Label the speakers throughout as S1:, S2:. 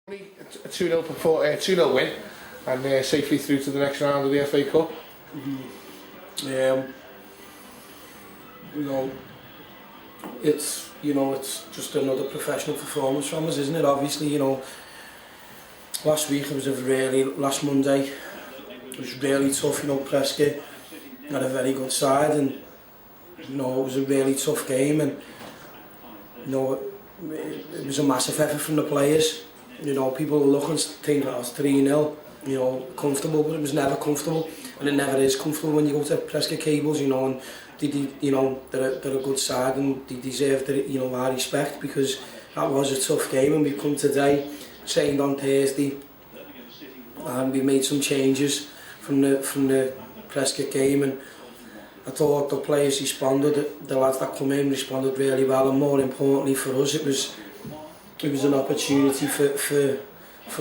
S1: A 2-0 win and safely through to the next round of the FA Cup.
S2: It's just another professional performance from us, isn't it? Obviously, last Monday it was really tough. Prescott had a very good side, and it was a really tough game, and it was a massive effort from the players. People were looking to think that it was 3-0, comfortable, but it was never comfortable, and it never is comfortable when you go to Prescott Cables, and they're a good side, and they deserve our respect, because that was a tough game. And we've come today, trained on Thursday, and we made some changes from the Prescott game, and I thought the players responded, the lads that come in responded really well, and more importantly for us, it was an opportunity for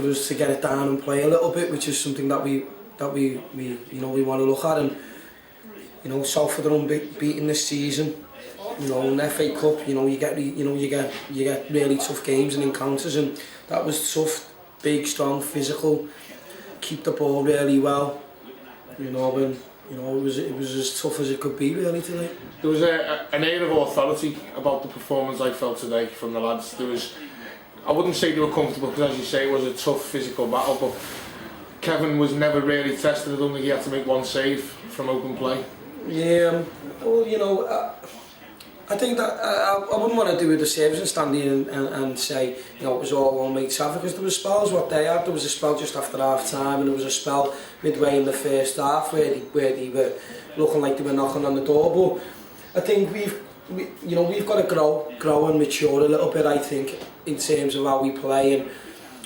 S2: us to get it down and play a little bit, which is something that we want to look at. And Salford are unbeaten this season. In the FA Cup, you get really tough games and encounters, and that was tough, big, strong, physical, keep the ball really well. It was as tough as it could be really today.
S1: There was an air of authority about the performance I felt today from the lads. I wouldn't say they were comfortable, because as you say, it was a tough physical battle, but Kevin was never really tested. I don't think he had to make one save from open play.
S2: Yeah, well, I think that I wouldn't want to do with the saves and stand here and say, it was all one way traffic, because there was spells what they had. There was a spell just after half time, and there was a spell midway in the first half where they were looking like they were knocking on the door. But I think we've got to grow and mature a little bit, I think, in terms of how we play, and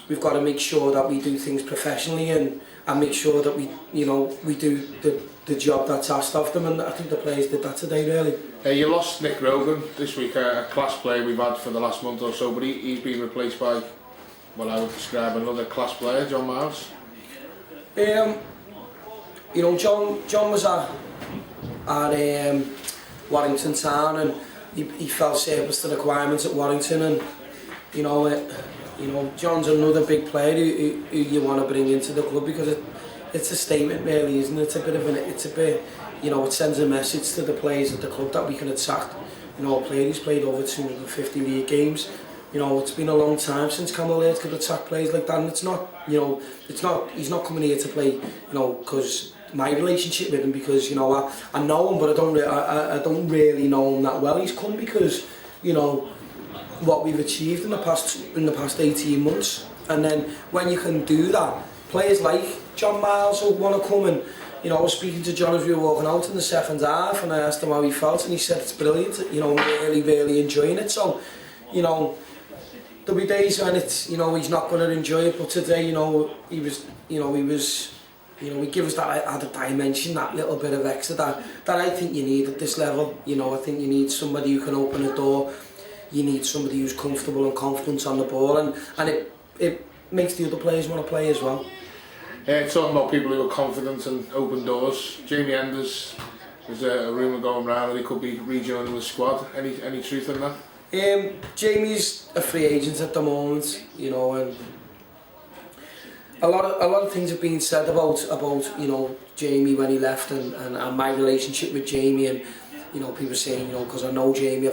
S2: we've got to make sure that we do things professionally and make sure that we do the job that's asked of them, and I think the players did that today really.
S1: You lost Nick Rogan this week, a class player we've had for the last month or so, but he's been replaced by what I would describe another class player, John Miles. John was at Warrington Town, and he fell surplus to the requirements at Warrington, and John's another big player who you want to bring into the club, because it's a statement really, isn't it? It sends a message to the players at the club that we can attract, a player who's played over 250 league games. It's been a long time since Cammell Laird could attack players like that, and it's not, he's not coming here to play, because my relationship with him, because I know him, but I don't really know him that well. He's come because what we've achieved in the past 18 months, and then when you can do that, players like John Miles will want to come. And I was speaking to John as we were walking out in the second half, and I asked him how he felt, and he said it's brilliant. Really enjoying it. So there'll be days when it's he's not going to enjoy it, but today he give us that added dimension, that little bit of extra that I think you need at this level. I think you need somebody who can open a door. You need somebody who's comfortable and confident on the ball, and it makes the other players want to play as well. Talking about people who are confident and open doors, Jamie Enders, there's a rumour going around that he could be rejoining the squad. Any truth in that?
S2: Jamie's a free agent at the moment, and a lot of things have been said about Jamie when he left, and my relationship with Jamie, and people saying because I've known Jamie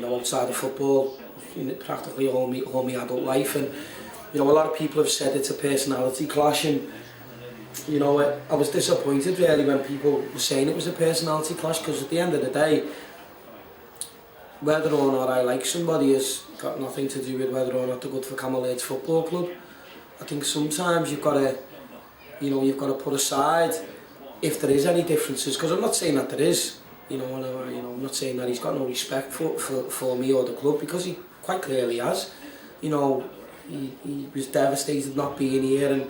S2: outside of football practically all my adult life, and a lot of people have said it's a personality clash, and I was disappointed really when people were saying it was a personality clash, because at the end of the day, whether or not I like somebody has got nothing to do with whether or not they're good for Cammell Laird Football Club. I think sometimes you've got to put aside if there is any differences, because I'm not saying that there is, I'm not saying that he's got no respect for me or the club, because he quite clearly has. He was devastated not being here, and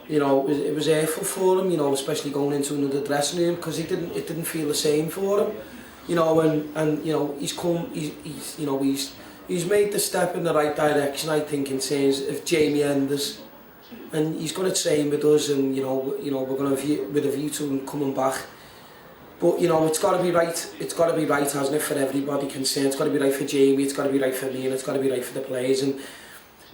S2: it was hurtful for him, especially going into another dressing room, because it didn't feel the same for him, and he's made the step in the right direction, I think, in terms of Jamie Enders, and he's going to train with us, and we're going to with a view to him coming back. But it's got to be right. It's got to be right, hasn't it, for everybody concerned? It's got to be right for Jamie. It's got to be right for me, and it's got to be right for the players. And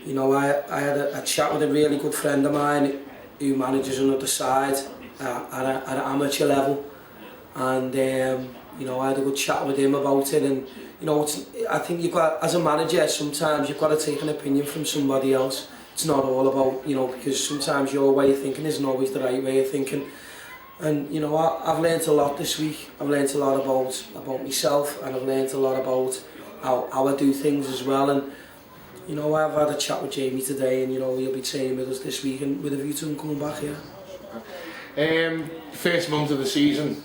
S2: You know, I had a chat with a really good friend of mine who manages another side at an amateur level, and you know, I had a good chat with him about it. And you know, I think you've got, as a manager, sometimes you've got to take an opinion from somebody else. It's not all about, you know, because sometimes your way of thinking isn't always the right way of thinking. And you know, I've learnt a lot this week. I've learnt a lot about myself, and I've learnt a lot about how I do things as well. And you know, I've had a chat with Jamie today, and you know, he'll be training with us this week, and with a view to him coming back here.
S3: First month of the season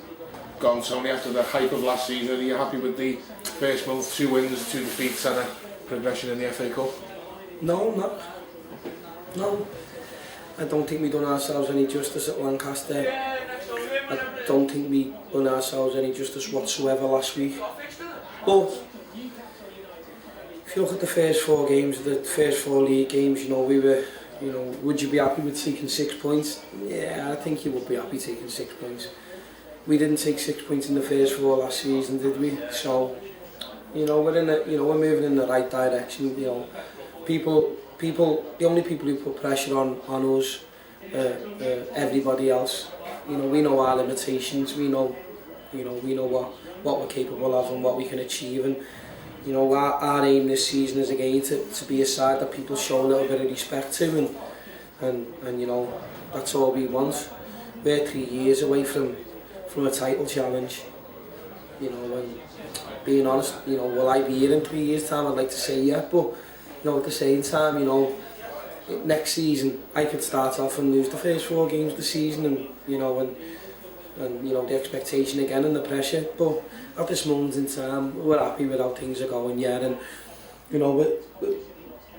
S3: gone, Tony, after the hype of last season. Are you happy with the first month? 2 wins, 2 defeats, and a progression in the FA Cup?
S2: No, not. No. I don't think we've done ourselves any justice at Lancaster. I don't think we done ourselves any justice whatsoever last week. But if you look at the first 4 games, the first 4 league games, you know, we were, you know, would you be happy with taking 6 points? Yeah, I think you would be happy taking 6 points. We didn't take 6 points in the first 4 last season, did we? So, you know, we're moving in the right direction. You know, the only people who put pressure on us, everybody else. You know, we know our limitations. We know what we're capable of and what we can achieve. And you know, our aim this season is again to be a side that people show a little bit of respect to, and you know, that's all we want. We're 3 years away from a title challenge. You know, and being honest, you know, will I be here in 3 years' time? I'd like to say yeah, but you know, at the same time, you know, next season I could start off and lose the first 4 games of the season, and you know, and you know, the expectation again and the pressure. But at this moment in time, we're happy with how things are going, yeah. And you know,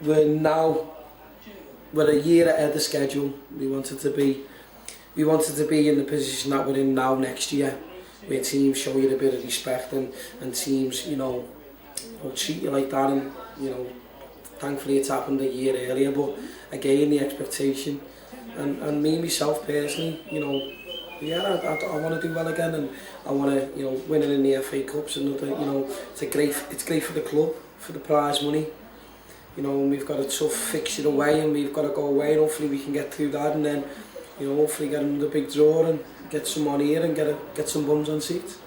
S2: we're a year ahead of schedule. We wanted to be in the position that we're in now next year, where teams show you a bit of respect, and teams, you know, will treat you like that. And you know, thankfully it's happened a year earlier, but again, the expectation, and me myself personally, you know, yeah, I want to do well again, and I want to, you know, winning in the FA Cup's another, you know, it's great for the club, for the prize money. You know, and we've got a tough fixture away, and we've got to go away, and hopefully we can get through that, and then, you know, hopefully get another big draw and get some on here and get some bums on seats.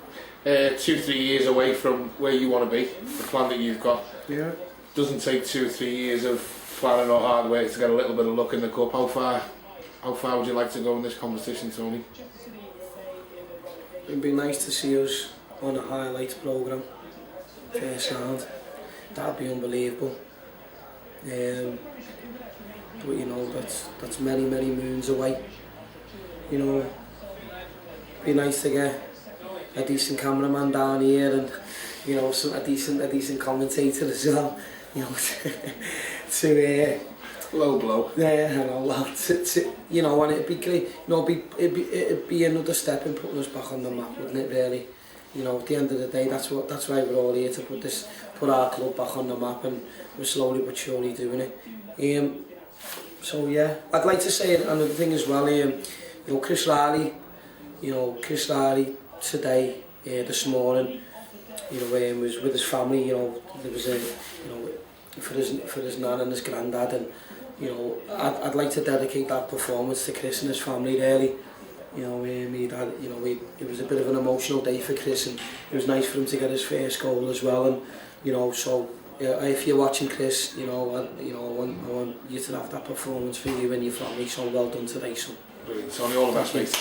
S3: 2-3 years away from where you want to be, the plan that you've got.
S2: Yeah.
S3: Doesn't take 2 or 3 years of planning or hard work to get a little bit of luck in the cup. How far would you like to go in this competition, Tony?
S2: It'd be nice to see us on a highlights programme first round. That'd be unbelievable. But you know, that's many moons away. You know, it'd be nice to get a decent cameraman down here, and you know, a decent commentator as well. You know, to
S3: low blow.
S2: Yeah, I know. Well, you know, and it'd be great. You know, it'd be another step in putting us back on the map, wouldn't it? Really. You know, at the end of the day, that's why we're all here, to put our club back on the map, and we're slowly but surely doing it. So yeah, I'd like to say another thing as well. You know, Chris Riley today, this morning, you know, was with his family. You know, there was a, you know, for his nan and his granddad, and you know, I'd like to dedicate that performance to Chris and his family, really. You know, it was a bit of an emotional day for Chris, and it was nice for him to get his first goal as well. And you know, so if you're watching, Chris, you know, I want you to have that performance for you and your family. So well done today, son.
S3: Brilliant. Tony, all the best, mate.